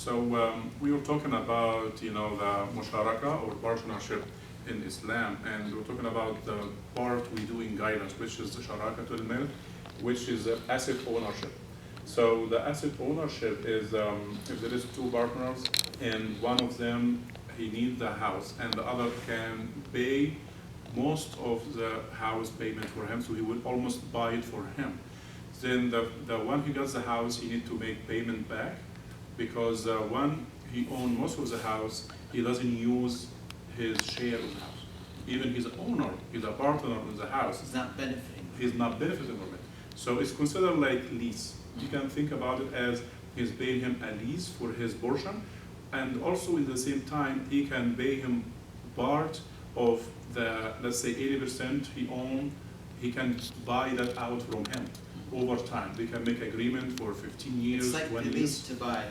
So we were talking about, the musharaka or partnership in Islam, and we're talking about the part we do in guidance, which is the sharakatul milk, which is asset ownership. So the asset ownership is if there is two partners and one of them he needs the house and the other can pay most of the house payment for him, so he will almost buy it for him. Then the one who gets the house, he need to make payment back because when he owns most of the house, he doesn't use his share of the house. Even his owner, he's a partner in the house. He's not benefiting. He's not benefiting from it. So it's considered like lease. You can think about it as he's paying him a lease for his portion, and also at the same time he can pay him part of the, let's say 80% he owns, he can buy that out from him over time. They can make agreement for 15 years, It's like 20 the years. lease to buy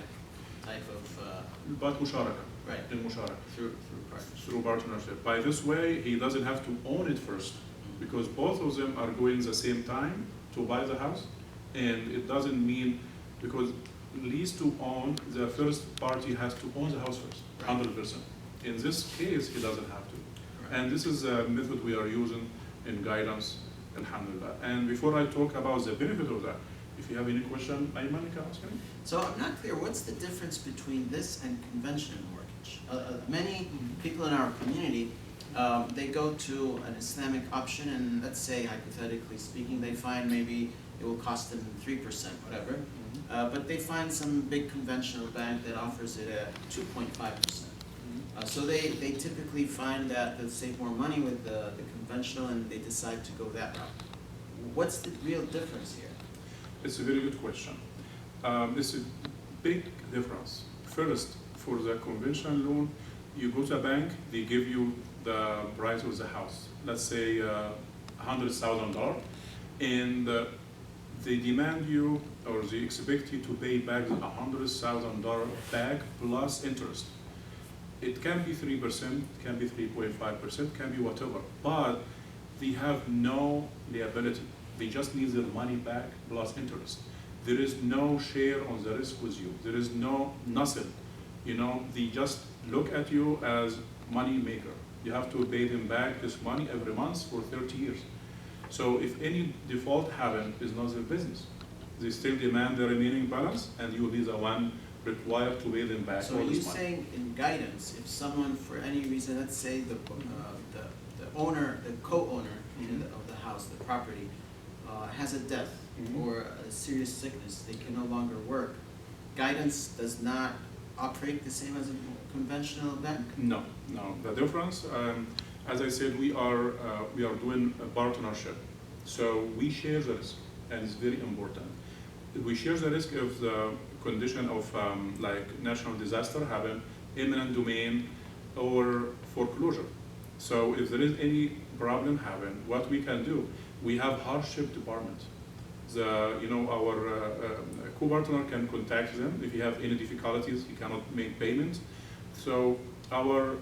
type of, But musharaka, right, in musharaka, through partnership. through partnership. By this way, he doesn't have to own it first, because both of them are going the same time to buy the house, and it doesn't mean, because lease to own, the first party has to own the house first, 100%. In this case, he doesn't have to. And this is a method we are using in guidance, alhamdulillah. And before I talk about the benefit of that, if you have any question, Ayman, you can ask me. So I'm not clear, what's the difference between this and conventional mortgage? Many people in our community, they go to an Islamic option and let's say, hypothetically speaking, they find maybe it will cost them 3%, whatever. But they find some big conventional bank that offers it at 2.5%. So they typically find that they'll save more money with the conventional and they decide to go that route. What's the real difference here? It's a very good question. It's a big difference. First, for the conventional loan, you go to a bank, they give you the price of the house, let's say $100,000, and they demand you, or they expect you to pay back the $100,000 back plus interest. It can be 3%, it can be 3.5%, can be whatever, but they have no liability. They just need their money back plus interest. There is no share on the risk with you. There is nothing. They just look at you as money maker. You have to pay them back this money every month for 30 years. So if any default happens, it's not their business. They still demand the remaining balance, and you will be the one required to pay them back So all are you this money. saying in guidance, if someone for any reason, let's say the owner, the co-owner of the house, the property, has a death or a serious sickness, they can no longer work, guidance does not operate the same as a conventional bank? No. The difference, as I said, we are doing a partnership. So we share the risk, and it's very important. We share the risk of the condition of like national disaster happen, eminent domain, or foreclosure. So if there is any problem happen, what we can do, we have hardship department. Our co-partner can contact them if you have any difficulties, he cannot make payments. So our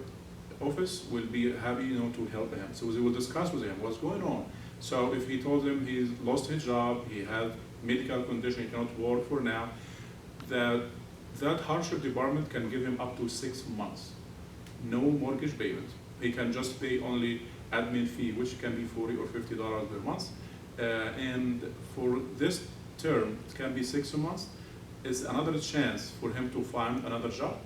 office will be happy, to help him. So they will discuss with him what's going on. So if he told them he's lost his job, he had medical condition, he cannot work for now, that hardship department can give him up to 6 months. No mortgage payment. He can just pay only admin fee, which can be $40 or $50 per month. And for this term, it can be 6 months. It's another chance for him to find another job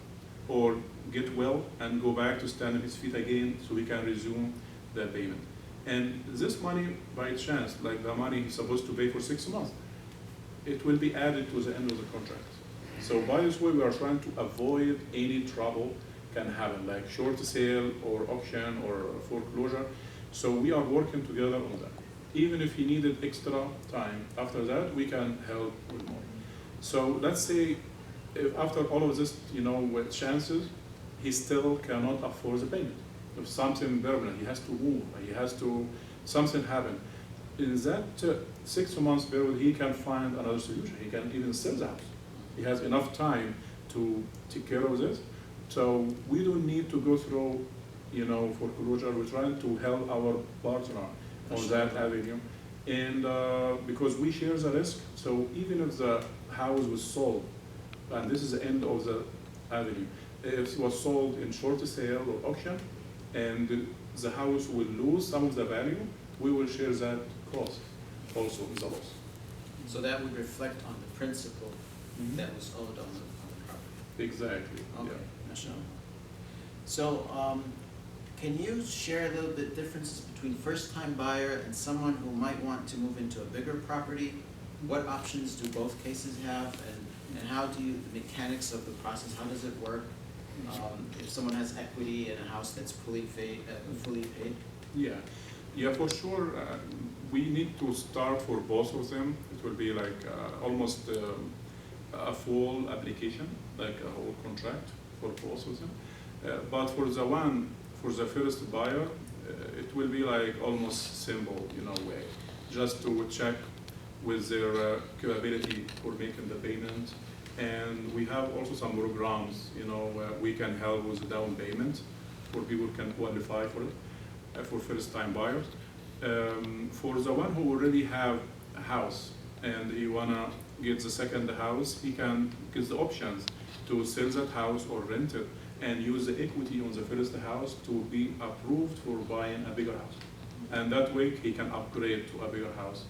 or get well and go back to stand on his feet again so he can resume the payment. And this money, by chance, like the money he's supposed to pay for 6 months, it will be added to the end of the contract. So by this way, we are trying to avoid any trouble can happen, like short sale or auction or foreclosure. So we are working together on that. Even if he needed extra time after that, we can help with more. So let's say if after all of this, with chances, he still cannot afford the payment. If something permanent, he has to move, something happen. In that 6 months period, he can find another solution. He can even sell the house. He has enough time to take care of this. So we don't need to go through, foreclosure. We're trying to help our partner on that avenue. And because we share the risk, so even if the house was sold, and this is the end of the avenue. If it was sold in short sale or auction, and the house will lose some of the value, we will share that cost also in the loss. So that would reflect on the principal Mhm. that was owed on the property. Exactly. Okay, mashallah. So, can you share a little bit differences between first-time buyer and someone who might want to move into a bigger property? What options do both cases have, and how do you, the mechanics of the process, how does it work? If someone has equity in a house that's fully paid, Yeah, yeah, for sure. We need to start for both of them. It will be like almost a full application, like a whole contract for both of them. But for the first buyer, it will be like almost simple, way, just to check with their capability for making the payment. And we have also some programs, where we can help with the down payment for people who can qualify for it, for first-time buyers. For the one who already have a house and he wanna get the second house, he can get the options to sell that house or rent it and use the equity on the first house to be approved for buying a bigger house. And that way he can upgrade to a bigger house,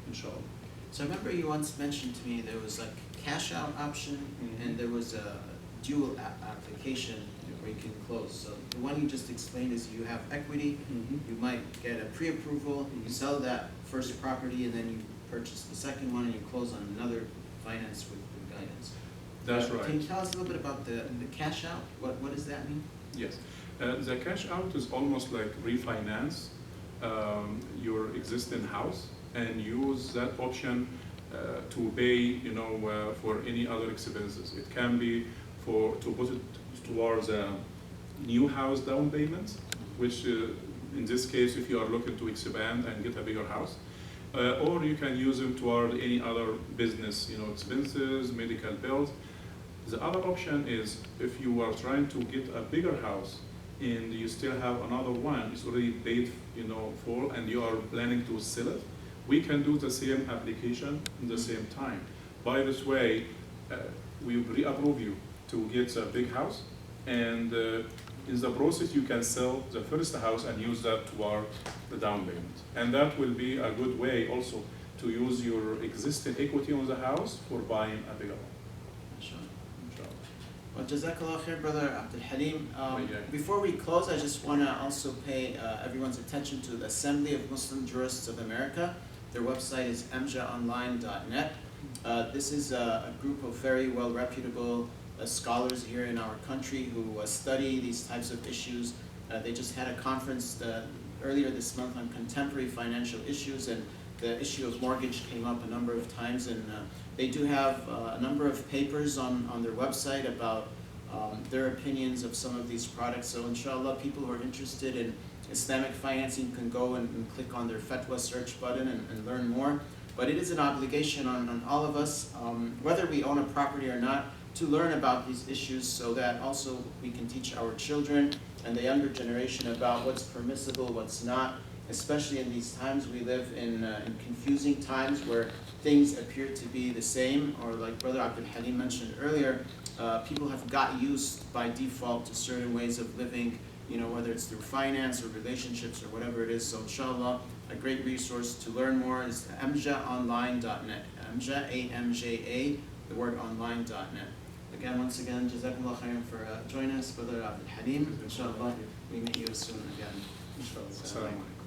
inshallah. So I remember you once mentioned to me there was like cash out option Mhm. and there was a dual application where you can close. So the one you just explained is you have equity, you might get a pre-approval, you sell that first property and then you purchase the second one and you close on another finance with guidance. That's right. Can you tell us a little bit about the cash out? What does that mean? Yes, the cash out is almost like refinance your existing house and use that option to pay, for any other expenses. It can be to put it towards a new house down payment, which in this case, if you are looking to expand and get a bigger house, or you can use them toward any other business, expenses, medical bills. The other option is if you are trying to get a bigger house and you still have another one, it's already paid, for, and you are planning to sell it, we can do the same application in the same time. By this way, we pre-approve you to get a big house, and in the process you can sell the first house and use that toward the down payment. And that will be a good way also to use your existing equity on the house for buying a bigger one. Inshallah. Well, Jazakallah khair, Brother Abdul Halim. Yeah. Before we close, I just want to also pay everyone's attention to the Assembly of Muslim Jurists of America. Their website is amjaonline.net. This is a group of very well reputable scholars here in our country who study these types of issues. They just had a conference earlier this month on contemporary financial issues, and the issue of mortgage came up a number of times, and they do have a number of papers on their website about their opinions of some of these products. So inshallah, people who are interested in Islamic financing can go and click on their fatwa search button and learn more. But it is an obligation on all of us, whether we own a property or not, to learn about these issues so that also we can teach our children and the younger generation about what's permissible, what's not, especially in these times we live in confusing times where things appear to be the same, or like Brother Abdul Halim mentioned earlier, people have got used by default to certain ways of living, whether it's through finance or relationships or whatever it is. So inshallah, a great resource to learn more is amjaonline.net. Amja, A-M-J-A, the word online.net. Again, once again, Jazakallah khairan for joining us, Brother Abdul Halim. Inshallah, we meet you soon again. Inshallah. Assalamu alaikum.